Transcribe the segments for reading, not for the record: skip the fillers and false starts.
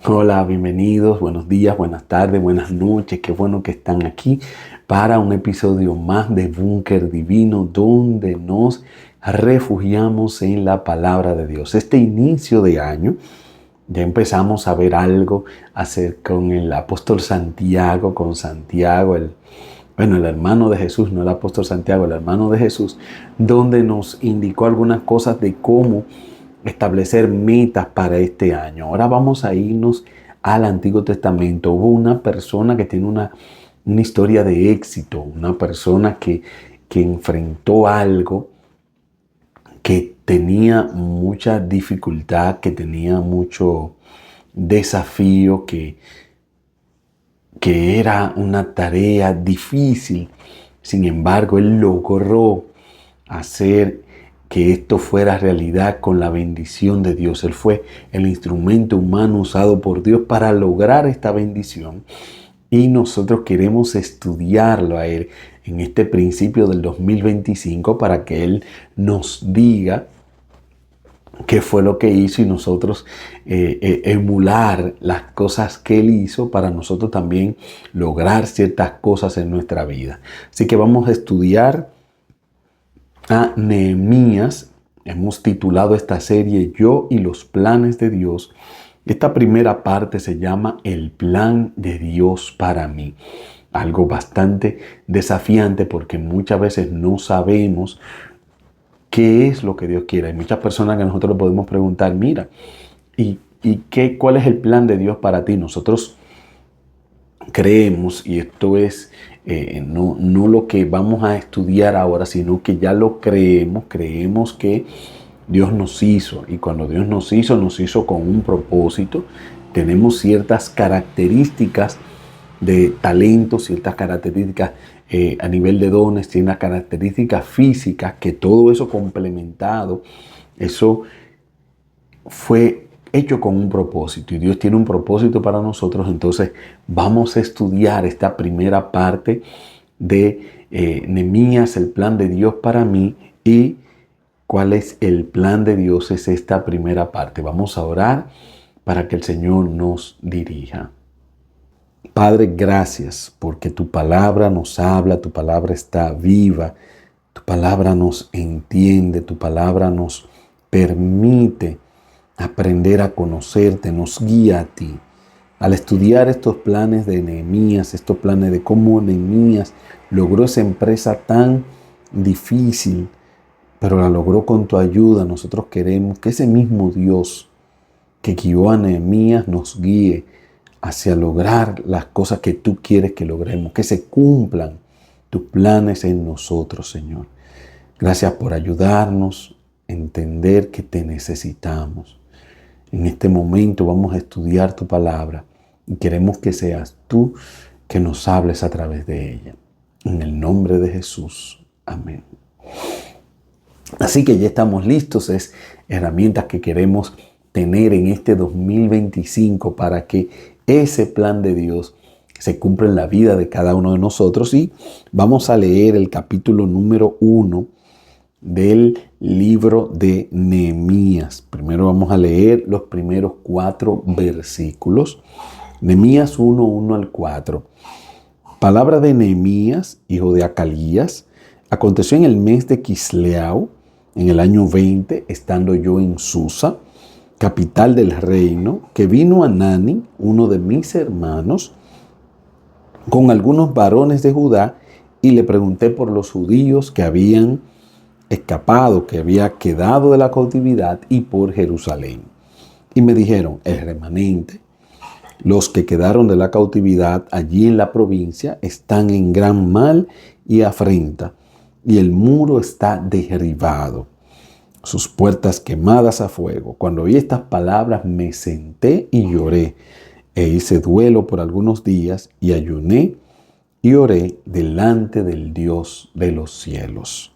Hola, bienvenidos, buenos días, buenas tardes, buenas noches. Qué bueno que están aquí para un episodio más de Búnker Divino, donde nos refugiamos en la palabra de Dios. Este inicio de año ya empezamos a ver algo con el apóstol Santiago, con Santiago, el hermano de Jesús, no el apóstol Santiago, el hermano de Jesús, donde nos indicó algunas cosas de cómo establecer metas para este año. Ahora vamos a irnos al Antiguo Testamento. Hubo una persona que tiene una historia de éxito, una persona que enfrentó algo que tenía mucha dificultad, que tenía mucho desafío, que era una tarea difícil. Sin embargo, él logró hacer que esto fuera realidad con la bendición de Dios. Él fue el instrumento humano usado por Dios para lograr esta bendición. Y nosotros queremos estudiarlo a Él en este principio del 2025 para que Él nos diga qué fue lo que hizo y nosotros emular las cosas que Él hizo para nosotros también lograr ciertas cosas en nuestra vida. Así que vamos a estudiar a Nehemías. Hemos titulado esta serie Yo y los planes de Dios. Esta primera parte se llama El plan de Dios para mí. Algo bastante desafiante porque muchas veces no sabemos qué es lo que Dios quiere. Hay muchas personas que nosotros le podemos preguntar, mira, ¿cuál es el plan de Dios para ti? Nosotros creemos, y esto es no lo que vamos a estudiar ahora, sino que ya lo creemos que Dios nos hizo. Y cuando Dios nos hizo con un propósito. Tenemos ciertas características de talento, ciertas características a nivel de dones, ciertas características físicas, que todo eso complementado, eso fue hecho con un propósito y Dios tiene un propósito para nosotros. Entonces vamos a estudiar esta primera parte de Nehemías, el plan de Dios para mí, y cuál es el plan de Dios es esta primera parte. Vamos a orar para que el Señor nos dirija. Padre, gracias porque tu palabra nos habla, tu palabra está viva, tu palabra nos entiende, tu palabra nos permite aprender a conocerte, nos guía a ti. Al estudiar estos planes de Nehemías, estos planes de cómo Nehemías logró esa empresa tan difícil, pero la logró con tu ayuda, nosotros queremos que ese mismo Dios que guió a Nehemías nos guíe hacia lograr las cosas que tú quieres que logremos, que se cumplan tus planes en nosotros, Señor. Gracias por ayudarnos a entender que te necesitamos. En este momento vamos a estudiar tu palabra y queremos que seas tú que nos hables a través de ella. En el nombre de Jesús. Amén. Así que ya estamos listos. Es herramientas que queremos tener en este 2025 para que ese plan de Dios se cumpla en la vida de cada uno de nosotros. Y vamos a leer el capítulo número 1 del libro de Nehemías. Primero vamos a leer los primeros 4 versículos. Nehemías 1, 1 al 4. Palabra de Nehemías, hijo de Acalías. Aconteció en el mes de Quisleau, en el año 20, estando yo en Susa, capital del reino, que vino Hanani, uno de mis hermanos, con algunos varones de Judá, y le pregunté por los judíos que habían escapado, que había quedado de la cautividad, y por Jerusalén. Y me dijeron, el remanente, los que quedaron de la cautividad allí en la provincia, están en gran mal y afrenta, y el muro está derribado, sus puertas quemadas a fuego. Cuando oí estas palabras me senté y lloré, e hice duelo por algunos días, y ayuné y oré delante del Dios de los cielos.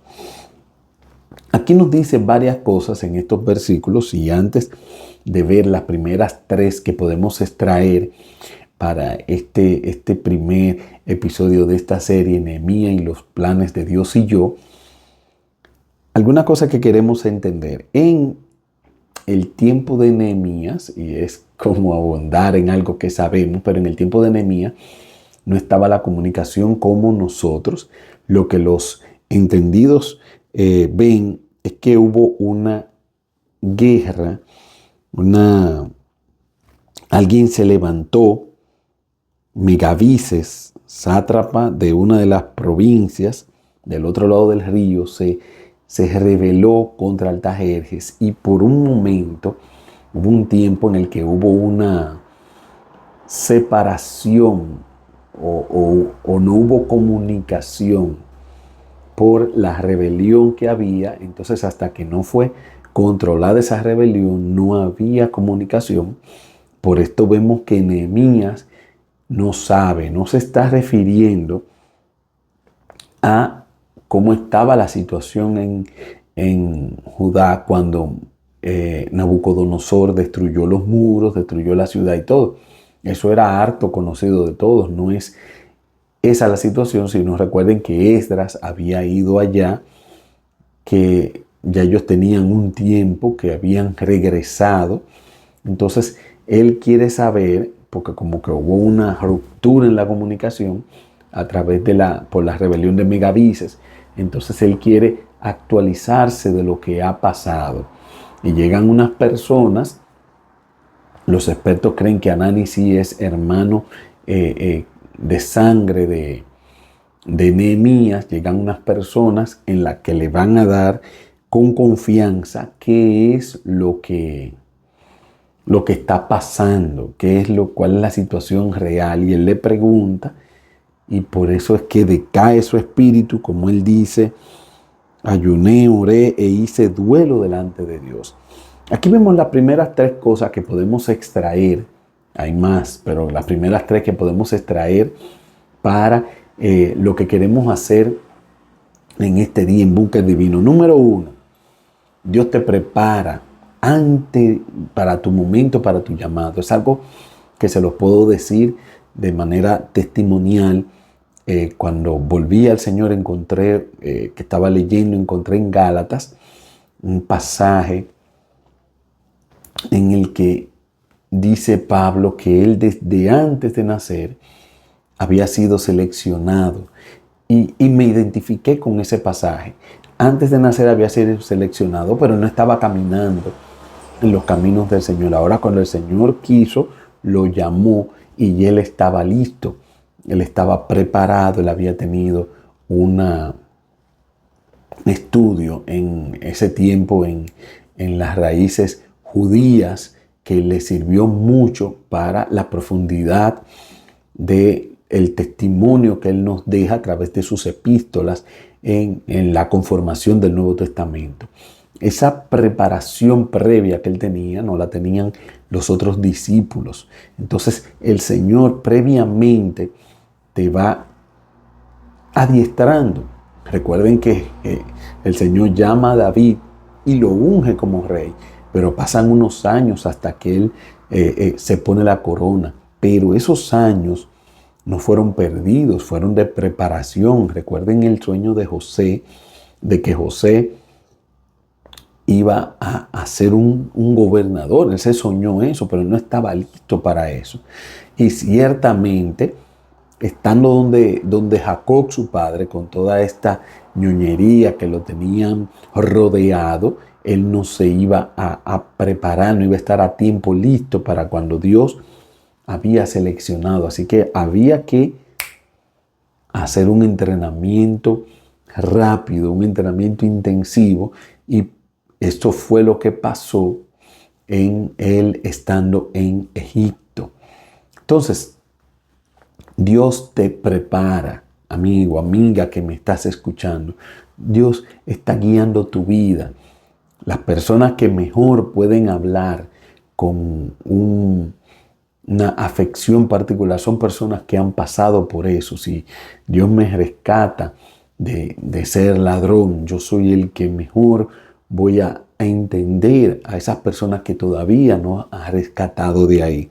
Aquí nos dice varias cosas en estos versículos, y antes de ver las primeras 3 que podemos extraer para este primer episodio de esta serie, Nehemías y los planes de Dios y yo, alguna cosa que queremos entender. En el tiempo de Nehemías, y es como abundar en algo que sabemos, pero en el tiempo de Nehemías no estaba la comunicación como nosotros. Lo que los entendidos ven es que hubo una guerra, alguien se levantó, Megabices, sátrapa de una de las provincias del otro lado del río, se rebeló contra Artajerjes, y por un momento hubo un tiempo en el que hubo una separación o no hubo comunicación por la rebelión que había. Entonces, hasta que no fue controlada esa rebelión, no había comunicación. Por esto vemos que Nehemías no sabe, no se está refiriendo a cómo estaba la situación en Judá cuando Nabucodonosor destruyó los muros, destruyó la ciudad y todo. Eso era harto conocido de todos. No es esa la situación, sino recuerden que Esdras había ido allá, que ya ellos tenían un tiempo, que habían regresado. Entonces, él quiere saber, porque como que hubo una ruptura en la comunicación a través por la rebelión de Megabices. Entonces él quiere actualizarse de lo que ha pasado. Y llegan unas personas, los expertos creen que Hanani sí es hermano de sangre de Nehemías. Llegan unas personas en las que le van a dar con confianza qué es lo que está pasando, cuál es la situación real. Y él le pregunta, y por eso es que decae su espíritu, como él dice: ayuné, oré e hice duelo delante de Dios. Aquí vemos las primeras tres cosas que podemos extraer. Hay más, pero las primeras tres que podemos extraer para lo que queremos hacer en este día en Búnker Divino. Número uno, Dios te prepara para tu momento, para tu llamado. Es algo que se los puedo decir de manera testimonial. Cuando volví al Señor, encontré, que estaba leyendo, encontré en Gálatas un pasaje en el que dice Pablo que él desde antes de nacer había sido seleccionado. Y me identifiqué con ese pasaje. Antes de nacer había sido seleccionado, pero no estaba caminando en los caminos del Señor. Ahora, cuando el Señor quiso, lo llamó y él estaba listo. Él estaba preparado. Él había tenido un estudio en ese tiempo en las raíces judías que le sirvió mucho para la profundidad del testimonio que él nos deja a través de sus epístolas en la conformación del Nuevo Testamento. Esa preparación previa que él tenía no la tenían los otros discípulos. Entonces el Señor previamente te va adiestrando. Recuerden que el Señor llama a David y lo unge como rey, pero pasan unos años hasta que él se pone la corona. Pero esos años no fueron perdidos, fueron de preparación. Recuerden el sueño de José, de que José iba a ser un gobernador. Él se soñó eso, pero no estaba listo para eso. Y ciertamente, estando donde Jacob, su padre, con toda esta ñoñería que lo tenían rodeado, él no se iba a preparar, no iba a estar a tiempo listo para cuando Dios había seleccionado. Así que había que hacer un entrenamiento rápido, un entrenamiento intensivo, y esto fue lo que pasó en él estando en Egipto. Entonces, Dios te prepara, amigo, amiga que me estás escuchando. Dios está guiando tu vida. Las personas que mejor pueden hablar con una afección particular son personas que han pasado por eso. Si Dios me rescata de ser ladrón, yo soy el que mejor voy a entender a esas personas que todavía no has rescatado de ahí.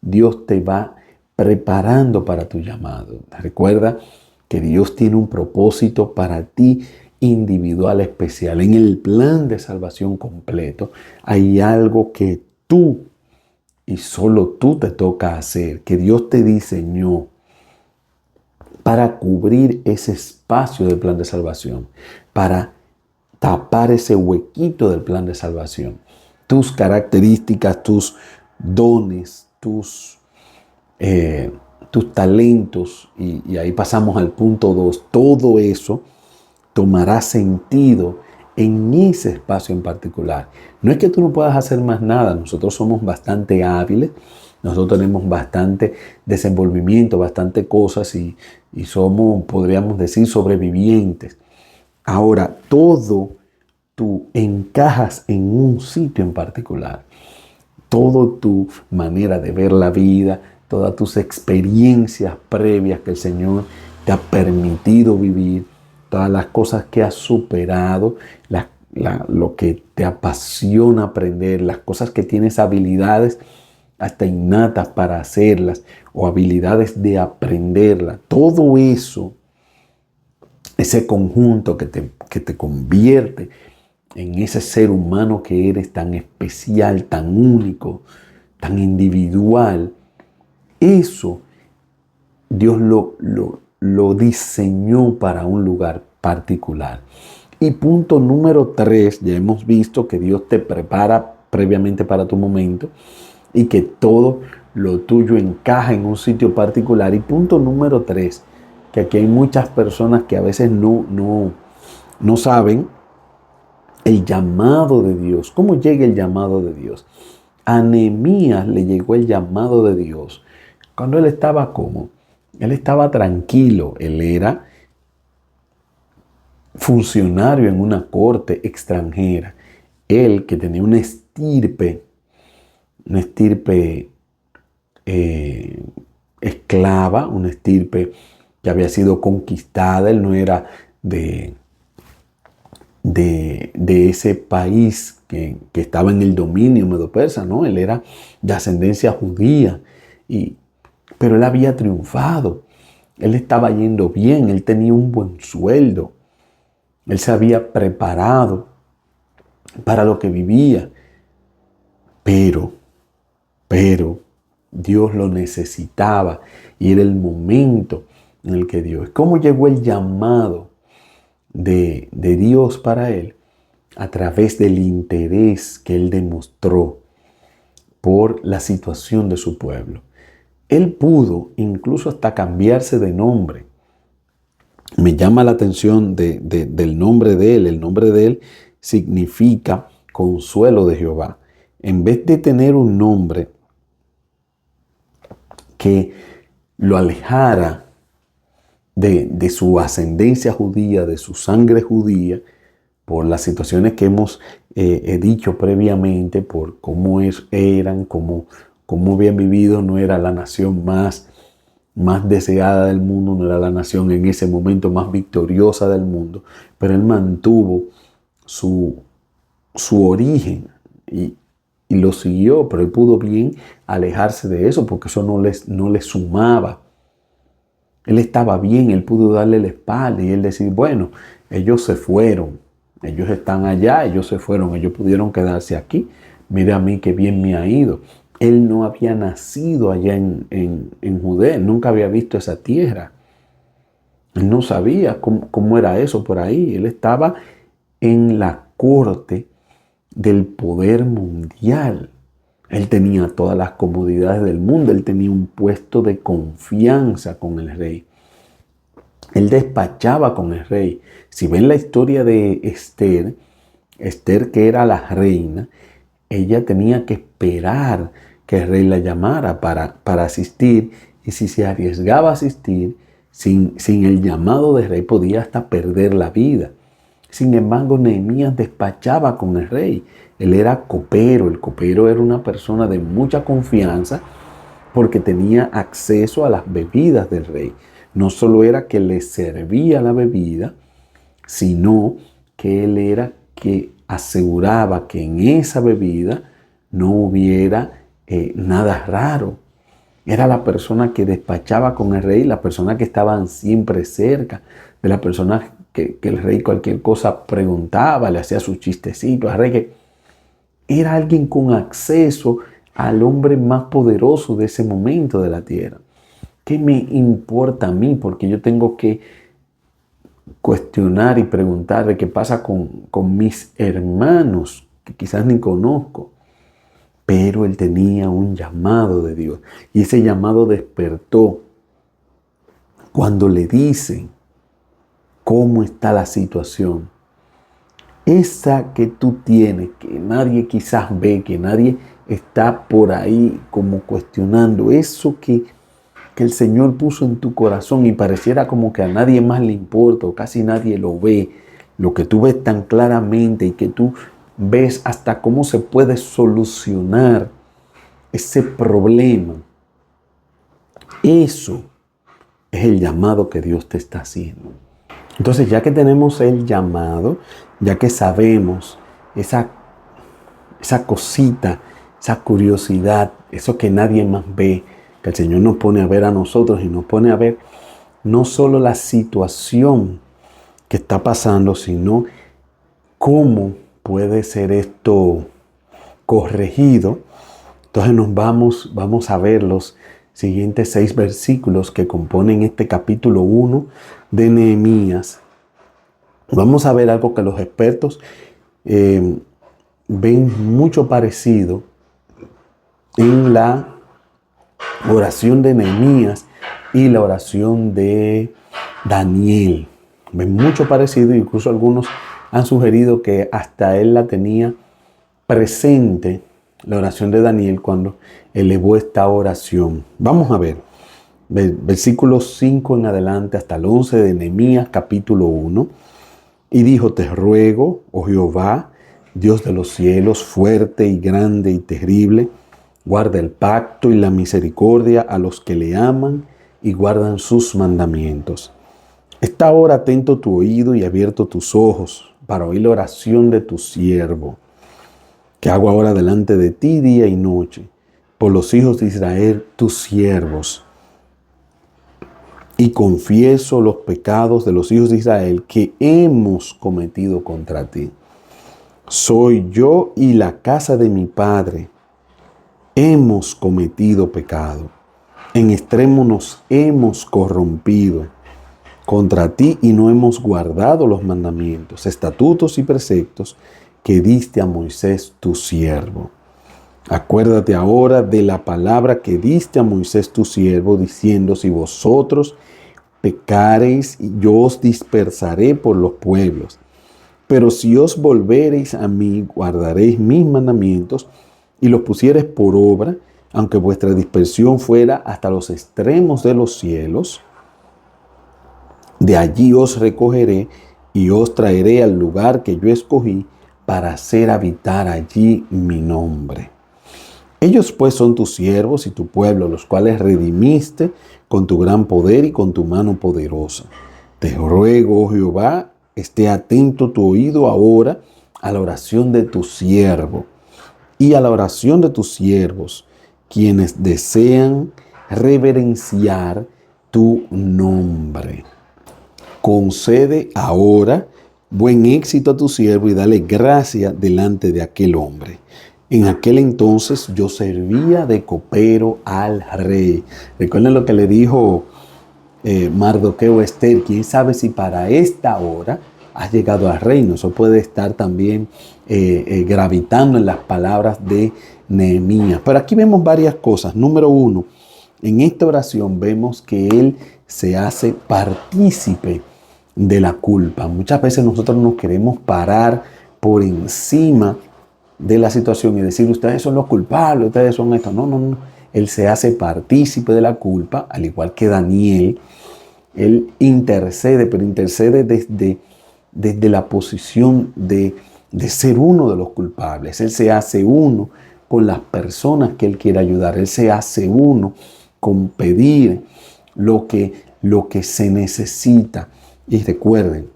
Dios te va preparando para tu llamado. Recuerda que Dios tiene un propósito para ti individual especial. En el plan de salvación completo hay algo que tú y solo tú te toca hacer, que Dios te diseñó para cubrir ese espacio del plan de salvación, para tapar ese huequito del plan de salvación. Tus características, tus dones, tus talentos, y ahí pasamos al punto 2, todo eso tomará sentido en ese espacio en particular. No es que tú no puedas hacer más nada, nosotros somos bastante hábiles, nosotros tenemos bastante desenvolvimiento, bastante cosas y somos, podríamos decir, sobrevivientes. Ahora, todo tú encajas en un sitio en particular. Toda tu manera de ver la vida, todas tus experiencias previas que el Señor te ha permitido vivir, todas las cosas que has superado, lo que te apasiona aprender, las cosas que tienes habilidades hasta innatas para hacerlas o habilidades de aprenderlas. Todo eso, ese conjunto que te convierte en ese ser humano que eres tan especial, tan único, tan individual, eso Dios lo diseñó para un lugar particular. Y punto número 3, ya hemos visto que Dios te prepara previamente para tu momento y que todo lo tuyo encaja en un sitio particular. Y punto número 3, que aquí hay muchas personas que a veces no saben el llamado de Dios. ¿Cómo llega el llamado de Dios? A Nehemías le llegó el llamado de Dios cuando él estaba ¿cómo? Él estaba tranquilo. Él era funcionario en una corte extranjera. Él que tenía una estirpe esclava, una estirpe que había sido conquistada. Él no era de ese país que estaba en el dominio medo-persa, ¿no? Él era de ascendencia judía, pero él había triunfado. Él estaba yendo bien, él tenía un buen sueldo. Él se había preparado para lo que vivía. Pero Dios lo necesitaba y era el momento en el que Dios. ¿Cómo llegó el llamado de Dios para él? A través del interés que él demostró por la situación de su pueblo. Él pudo incluso hasta cambiarse de nombre. Me llama la atención del nombre de él. El nombre de él significa consuelo de Jehová. En vez de tener un nombre que lo alejara de su ascendencia judía, de su sangre judía, por las situaciones que hemos dicho previamente, por cómo eran, cómo habían vivido, no era la nación más deseada del mundo, no era la nación en ese momento más victoriosa del mundo, pero él mantuvo su origen y lo siguió, pero él pudo bien alejarse de eso porque eso no le sumaba. Él estaba bien, él pudo darle la espalda y él decir, bueno, ellos se fueron, ellos están allá, ellos se fueron, ellos pudieron quedarse aquí, mira a mí qué bien me ha ido. Él no había nacido allá en Judea, nunca había visto esa tierra. Él no sabía cómo era eso por ahí. Él estaba en la corte del poder mundial. Él tenía todas las comodidades del mundo. Él tenía un puesto de confianza con el rey. Él despachaba con el rey. Si ven la historia de Esther que era la reina, ella tenía que esperar que el rey la llamara para asistir, y si se arriesgaba a asistir sin el llamado del rey podía hasta perder la vida. Sin embargo, Nehemías despachaba con el rey. Él era copero. El copero era una persona de mucha confianza porque tenía acceso a las bebidas del rey. No solo era que le servía la bebida, sino que él era que aseguraba que en esa bebida no hubiera nada raro. Era la persona que despachaba con el rey, la persona que estaban siempre cerca, de la persona que el rey cualquier cosa preguntaba, le hacía sus chistecitos al rey, que era alguien con acceso al hombre más poderoso de ese momento de la tierra. ¿Qué me importa a mí? Porque yo tengo que cuestionar y preguntar de qué pasa con mis hermanos, que quizás ni conozco. Pero él tenía un llamado de Dios. Y ese llamado despertó cuando le dicen cómo está la situación. Esa que tú tienes, que nadie quizás ve, que nadie está por ahí como cuestionando. Eso que el Señor puso en tu corazón y pareciera como que a nadie más le importa o casi nadie lo ve. Lo que tú ves tan claramente y que tú ves hasta cómo se puede solucionar ese problema. Eso es el llamado que Dios te está haciendo. Entonces, ya que tenemos el llamado, ya que sabemos esa cosita, esa curiosidad, eso que nadie más ve, que el Señor nos pone a ver a nosotros y nos pone a ver no solo la situación que está pasando, sino cómo puede ser esto corregido. Entonces vamos a ver los siguientes 6 versículos que componen este capítulo 1 de Nehemías. Vamos a ver algo que los expertos ven mucho parecido en la oración de Nehemías y la oración de Daniel. Ven mucho parecido, incluso algunos han sugerido que hasta él la tenía presente, la oración de Daniel, cuando elevó esta oración. Vamos a ver, versículos 5 en adelante hasta el 11 de Nehemías, capítulo 1. Y dijo: te ruego, oh Jehová, Dios de los cielos, fuerte y grande y terrible, guarda el pacto y la misericordia a los que le aman y guardan sus mandamientos. Está ahora atento tu oído y abierto tus ojos para oír la oración de tu siervo, que hago ahora delante de ti día y noche, por los hijos de Israel, tus siervos. Y confieso los pecados de los hijos de Israel que hemos cometido contra ti. Soy yo y la casa de mi padre. Hemos cometido pecado. En extremo nos hemos corrompido contra ti y no hemos guardado los mandamientos, estatutos y preceptos que diste a Moisés tu siervo. Acuérdate ahora de la palabra que diste a Moisés tu siervo, diciendo: si vosotros pecareis, yo os dispersaré por los pueblos. Pero si os volvereis a mí, guardaréis mis mandamientos y los pusiereis por obra, aunque vuestra dispersión fuera hasta los extremos de los cielos, de allí os recogeré y os traeré al lugar que yo escogí para hacer habitar allí mi nombre. Ellos pues son tus siervos y tu pueblo, los cuales redimiste con tu gran poder y con tu mano poderosa. Te ruego, oh Jehová, esté atento tu oído ahora a la oración de tu siervo y a la oración de tus siervos, quienes desean reverenciar tu nombre. Concede ahora buen éxito a tu siervo y dale gracia delante de aquel hombre. En aquel entonces yo servía de copero al rey. Recuerden lo que le dijo Mardoqueo a Esther: quién sabe si para esta hora has llegado al reino. Eso puede estar también gravitando en las palabras de Nehemías. Pero aquí vemos varias cosas. Número 1, en esta oración vemos que él se hace partícipe de la culpa. Muchas veces nosotros nos queremos parar por encima de la situación y decir: ustedes son los culpables, ustedes son esto. No. Él se hace partícipe de la culpa, al igual que Daniel. Él intercede, pero intercede desde la posición de ser uno de los culpables. Él se hace uno con las personas que él quiere ayudar. Él se hace uno con pedir lo que se necesita. Y recuerden,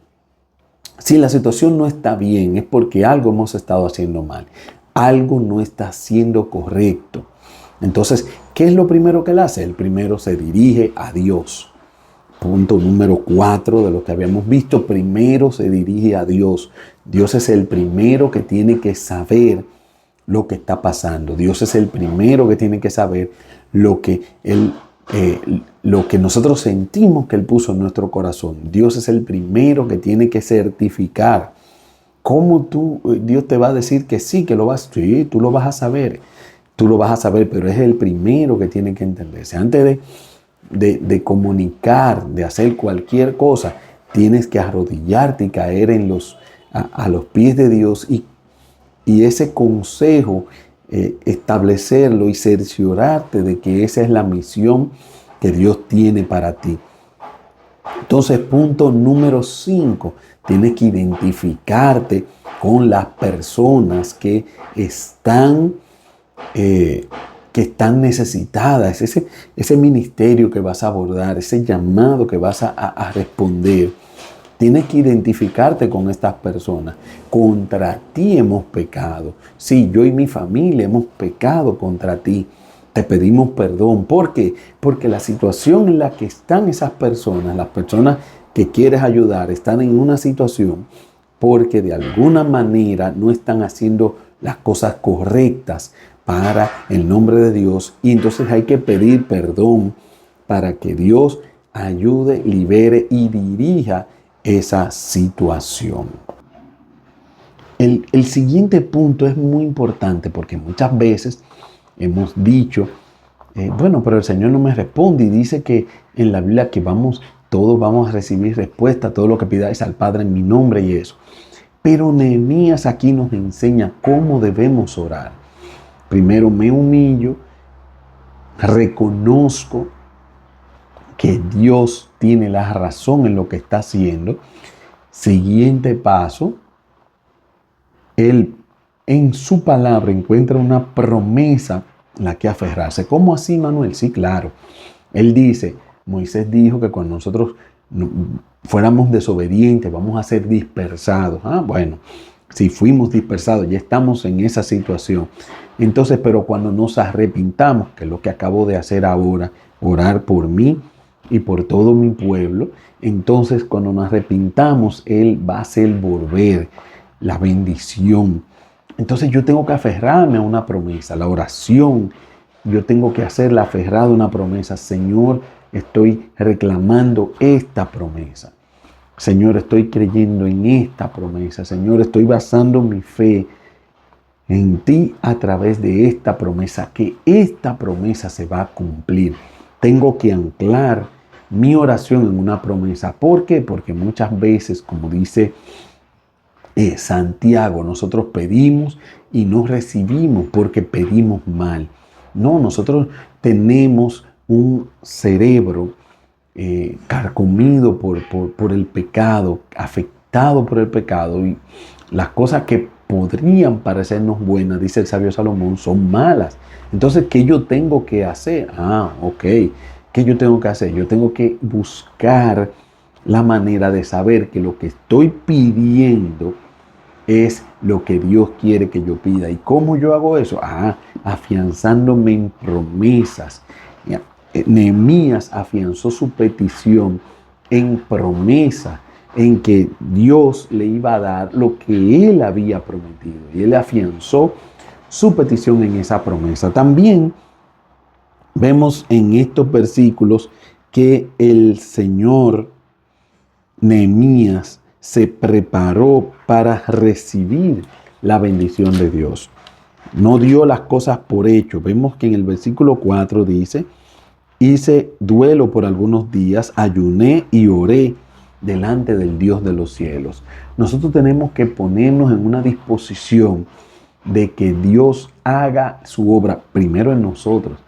si la situación no está bien, es porque algo hemos estado haciendo mal. Algo no está siendo correcto. Entonces, ¿qué es lo primero que él hace? El primero se dirige a Dios. punto número 4 de lo que habíamos visto, primero se dirige a Dios. Dios es el primero que tiene que saber lo que está pasando. Dios es el primero que tiene que saber lo que nosotros sentimos que Él puso en nuestro corazón. Dios es el primero que tiene que certificar. ¿Cómo Dios te va a decir que sí, sí, tú lo vas a saber. Tú lo vas a saber, pero es el primero que tiene que entenderse. Antes de comunicar, de hacer cualquier cosa, tienes que arrodillarte y caer a los pies de Dios y ese consejo establecerlo y cerciorarte de que esa es la misión que Dios tiene para ti. Entonces, punto número 5, tienes que identificarte con las personas que están necesitadas, ese ministerio que vas a abordar, ese llamado que vas a responder. Tienes que identificarte con estas personas. Contra ti hemos pecado. Sí, yo y mi familia hemos pecado contra ti. Te pedimos perdón. ¿Por qué? Porque la situación en la que están esas personas, las personas que quieres ayudar, están en una situación porque de alguna manera no están haciendo las cosas correctas para el nombre de Dios. Y entonces hay que pedir perdón para que Dios ayude, libere y dirija esa situación. El siguiente punto es muy importante porque muchas veces hemos dicho, bueno, pero el Señor no me responde y dice que en la Biblia que todos vamos a recibir respuesta, todo lo que pidáis al Padre en mi nombre y eso. Pero Nehemías aquí nos enseña cómo debemos orar. Primero me humillo, reconozco que Dios tiene la razón en lo que está haciendo. Siguiente paso, Él en su palabra encuentra una promesa en la que aferrarse. ¿Cómo así, Manuel? Sí, claro. Él dice, Moisés dijo que cuando nosotros fuéramos desobedientes vamos a ser dispersados. Bueno, si fuimos dispersados, ya estamos en esa situación. Entonces, pero cuando nos arrepintamos, que es lo que acabo de hacer ahora, orar por mí y por todo mi pueblo, entonces cuando nos arrepintamos, Él va a hacer volver la bendición. Entonces yo tengo que aferrarme a una promesa, la oración, yo tengo que hacerla aferrada a una promesa. Señor, estoy reclamando esta promesa. Señor, estoy creyendo en esta promesa. Señor, estoy basando mi fe en ti a través de esta promesa, que esta promesa se va a cumplir. Tengo que anclar mi oración en una promesa. ¿Por qué? Porque muchas veces, como dice Santiago, nosotros pedimos y no recibimos porque pedimos mal. No, nosotros tenemos un cerebro carcomido por el pecado, afectado por el pecado, y las cosas que podrían parecernos buenas, dice el sabio Salomón, son malas. Entonces, ¿qué yo tengo que hacer? ¿Qué yo tengo que hacer? Yo tengo que buscar la manera de saber que lo que estoy pidiendo es lo que Dios quiere que yo pida. ¿Y cómo yo hago eso? Afianzándome en promesas. Nehemías afianzó su petición en promesa, en que Dios le iba a dar lo que él había prometido. Y él afianzó su petición en esa promesa. También vemos en estos versículos que el Señor Nehemías se preparó para recibir la bendición de Dios. No dio las cosas por hecho. Vemos que en el versículo 4 dice, hice duelo por algunos días, ayuné y oré delante del Dios de los cielos. Nosotros tenemos que ponernos en una disposición de que Dios haga su obra primero en nosotros,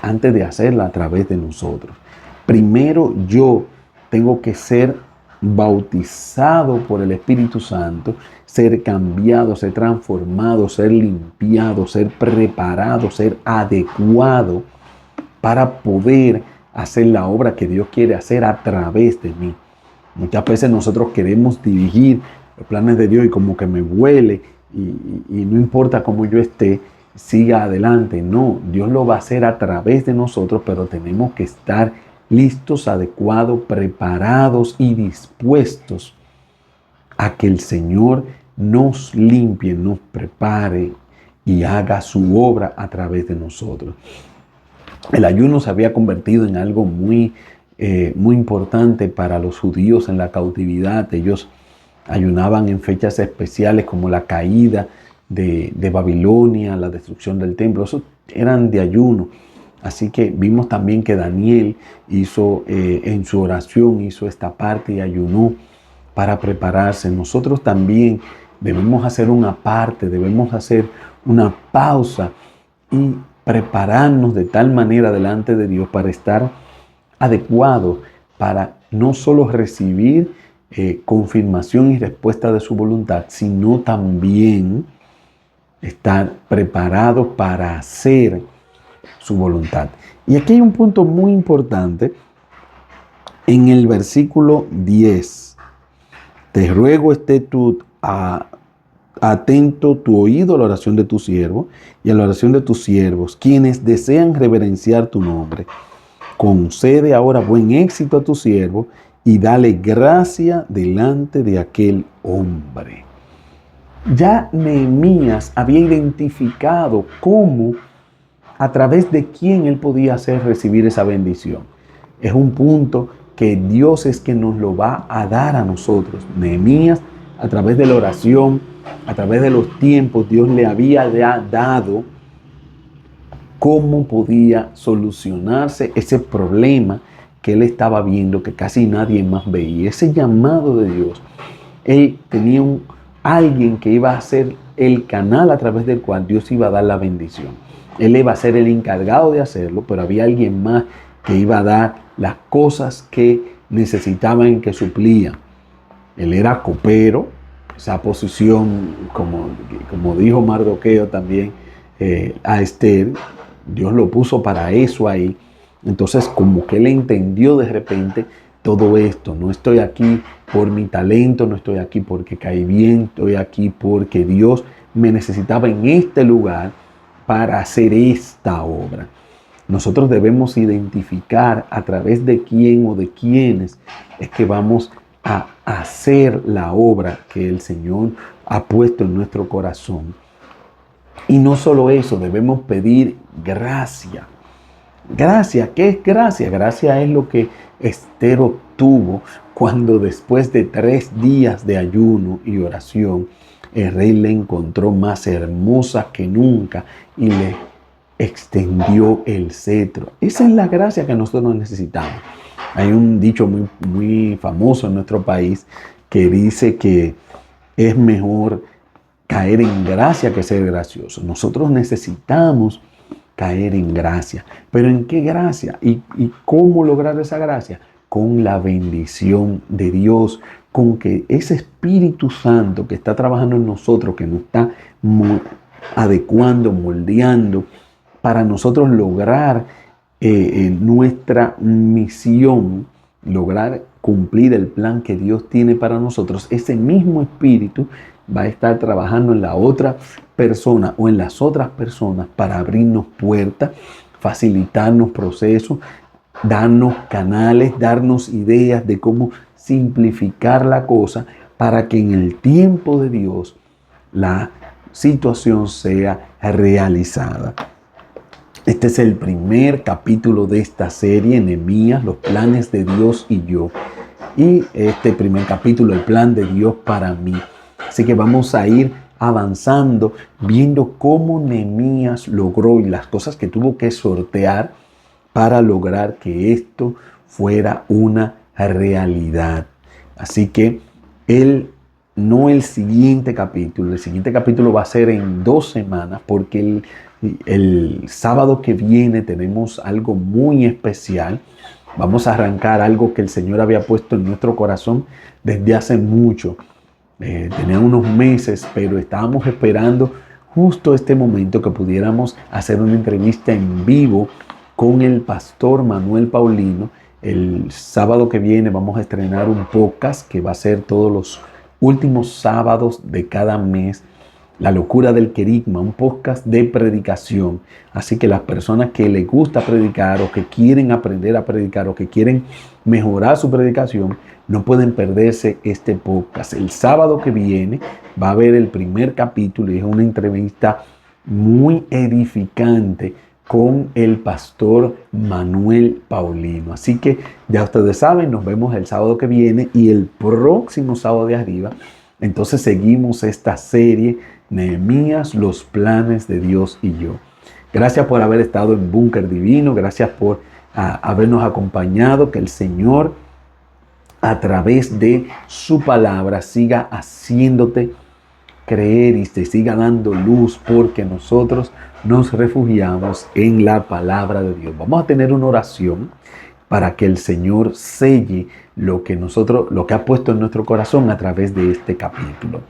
antes de hacerla a través de nosotros. Primero yo tengo que ser bautizado por el Espíritu Santo, ser cambiado, ser transformado, ser limpiado, ser preparado, ser adecuado para poder hacer la obra que Dios quiere hacer a través de mí. Muchas veces nosotros queremos dirigir los planes de Dios y como que me huele y no importa cómo yo esté, siga adelante. No, Dios lo va a hacer a través de nosotros, pero tenemos que estar listos, adecuados, preparados y dispuestos a que el Señor nos limpie, nos prepare y haga su obra a través de nosotros. El ayuno se había convertido en algo muy importante para los judíos en la cautividad. Ellos ayunaban en fechas especiales como la caída de Babilonia, la destrucción del templo. Esos eran de ayuno. Así que vimos también que Daniel hizo en su oración, hizo esta parte y ayunó para prepararse. Nosotros también debemos hacer una parte, debemos hacer una pausa y prepararnos de tal manera delante de Dios para estar adecuados, para no solo recibir confirmación y respuesta de su voluntad, sino también estar preparados para hacer su voluntad. Y aquí hay un punto muy importante en el versículo 10. Te ruego esté atento tu oído a la oración de tu siervo y a la oración de tus siervos, quienes desean reverenciar tu nombre. Concede ahora buen éxito a tu siervo y dale gracia delante de aquel hombre. Ya Nehemías había identificado cómo, a través de quién él podía hacer recibir esa bendición. Es un punto que Dios es que nos lo va a dar a nosotros. Nehemías, a través de la oración, a través de los tiempos, Dios le había dado cómo podía solucionarse ese problema que él estaba viendo, que casi nadie más veía. Ese llamado de Dios. Él tenía alguien que iba a ser el canal a través del cual Dios iba a dar la bendición. Él iba a ser el encargado de hacerlo, pero había alguien más que iba a dar las cosas que necesitaban y que suplían. Él era copero, esa posición, como dijo Mardoqueo también a Esther, Dios lo puso para eso ahí. Entonces, como que él entendió de repente todo esto. No estoy aquí por mi talento, no estoy aquí porque caí bien, estoy aquí porque Dios me necesitaba en este lugar para hacer esta obra. Nosotros debemos identificar a través de quién o de quiénes es que vamos a hacer la obra que el Señor ha puesto en nuestro corazón. Y no solo eso, debemos pedir gracia. Gracia, ¿qué es gracia? Gracia es lo que Esther obtuvo cuando después de 3 días de ayuno y oración, el rey la encontró más hermosa que nunca y le extendió el cetro. Esa es la gracia que nosotros necesitamos. Hay un dicho muy famoso en nuestro país que dice que es mejor caer en gracia que ser gracioso. Nosotros necesitamos caer en gracia. ¿Pero en qué gracia? ¿Y cómo lograr esa gracia? Con la bendición de Dios, con que ese Espíritu Santo que está trabajando en nosotros, que nos está adecuando, moldeando, para nosotros lograr nuestra misión, lograr cumplir el plan que Dios tiene para nosotros. Ese mismo Espíritu va a estar trabajando en la otra persona o en las otras personas para abrirnos puertas, facilitarnos procesos, darnos canales, darnos ideas de cómo simplificar la cosa para que en el tiempo de Dios la situación sea realizada. Este es el primer capítulo de esta serie, Nehemías, los planes de Dios y yo. Y este primer capítulo, el plan de Dios para mí. Así que vamos a ir avanzando, viendo cómo Nehemías logró y las cosas que tuvo que sortear para lograr que esto fuera una realidad. Así que el siguiente capítulo va a ser en 2 semanas, porque el sábado que viene tenemos algo muy especial. Vamos a arrancar algo que el Señor había puesto en nuestro corazón desde hace mucho. Tenía unos meses, pero estábamos esperando justo este momento que pudiéramos hacer una entrevista en vivo con el pastor Manuel Paulino. El sábado que viene vamos a estrenar un podcast que va a ser todos los últimos sábados de cada mes. La locura del querigma, un podcast de predicación. Así que las personas que les gusta predicar o que quieren aprender a predicar o que quieren mejorar su predicación, no pueden perderse este podcast. El sábado que viene va a haber el primer capítulo y es una entrevista muy edificante con el pastor Manuel Paulino. Así que ya ustedes saben, nos vemos el sábado que viene y el próximo sábado de arriba. Entonces seguimos esta serie, Nehemías, los planes de Dios y yo. Gracias por haber estado en Búnker Divino, gracias por habernos acompañado, que el Señor a través de su palabra siga haciéndote creer y te siga dando luz, porque nosotros nos refugiamos en la palabra de Dios. Vamos a tener una oración para que el Señor selle lo que ha puesto en nuestro corazón a través de este capítulo.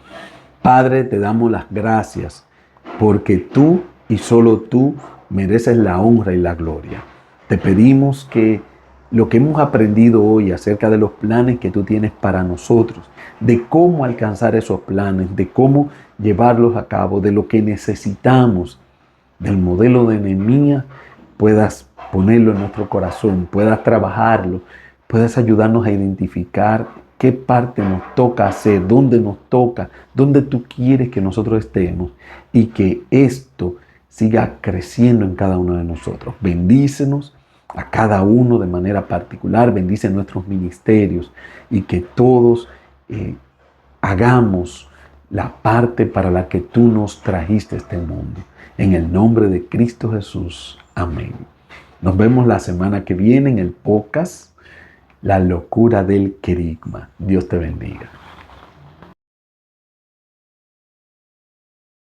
Padre, te damos las gracias porque tú y solo tú mereces la honra y la gloria. Te pedimos que lo que hemos aprendido hoy acerca de los planes que tú tienes para nosotros, de cómo alcanzar esos planes, de cómo llevarlos a cabo, de lo que necesitamos del modelo de Nehemías, puedas ponerlo en nuestro corazón, puedas trabajarlo, puedas ayudarnos a identificar qué parte nos toca hacer, dónde nos toca, dónde tú quieres que nosotros estemos y que esto siga creciendo en cada uno de nosotros. Bendícenos a cada uno de manera particular, bendice nuestros ministerios y que todos hagamos la parte para la que tú nos trajiste a este mundo. En el nombre de Cristo Jesús. Amén. Nos vemos la semana que viene en el podcast La locura del querigma. Dios te bendiga.